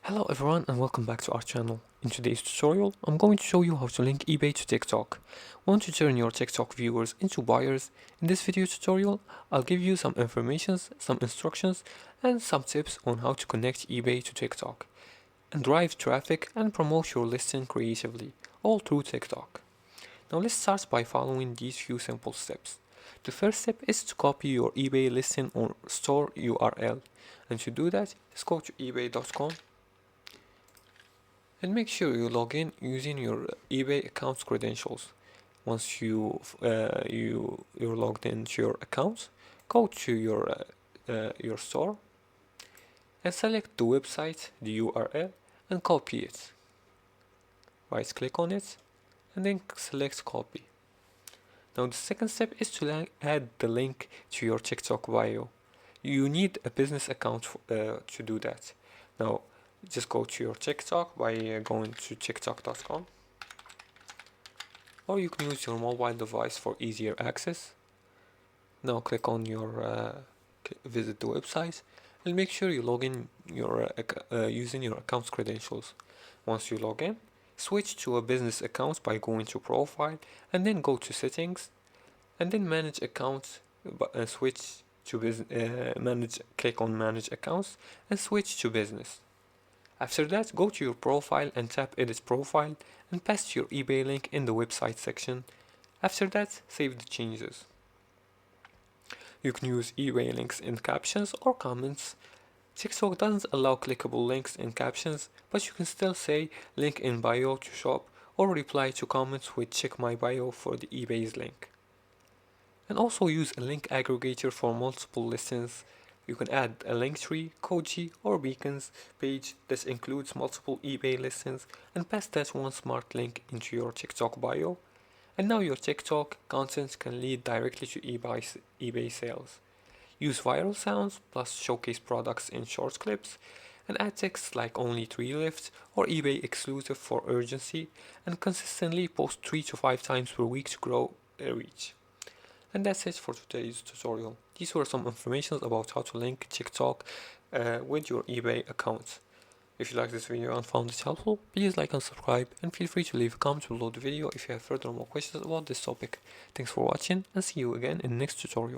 Hello everyone and welcome back to our channel. In today's tutorial, I'm going to show you how to link eBay to TikTok. Want to turn your TikTok viewers into buyers? In this video tutorial, I'll give you some information, some instructions, and some tips on how to connect eBay to TikTok and drive traffic and promote your listing creatively, all through TikTok. Now let's start by following these few simple steps. The first step is to copy your eBay listing or store URL. And to do that, let's go to ebay.com. And make sure you log in using your eBay account's credentials. Once you're logged into your account, go to your store and select the website, the URL, and copy it. Right click on it and then select copy. Now the second step is to add the link to your TikTok bio. You need a business account to do that. Now just go to your TikTok by going to tiktok.com, or you can use your mobile device for easier access. Now click on your visit the website and make sure you log in using your account's credentials. Once you log in, switch to a business account by going to profile and then go to settings and then manage accounts, switch to click on manage accounts and switch to business. After that, go to your profile and tap edit profile and paste your eBay link in the website section. After that, save the changes. You can use eBay links in captions or comments. TikTok doesn't allow clickable links in captions, but you can still say link in bio to shop or reply to comments with check my bio for the eBay's link. And also use a link aggregator for multiple listings. You can add a Linktree, Koji, or Beacons page that includes multiple eBay listings and paste that one smart link into your TikTok bio. And now your TikTok content can lead directly to eBay sales. Use viral sounds plus showcase products in short clips and add text like only 3 lifts or eBay exclusive for urgency, and consistently post 3 to 5 times per week to grow reach. And that's it for today's tutorial. These were some information about how to link TikTok with your eBay account. If you like this video and found it helpful, please like and subscribe, and feel free to leave a comment below the video if you have further more questions about this topic. Thanks for watching and see you again in the next tutorial.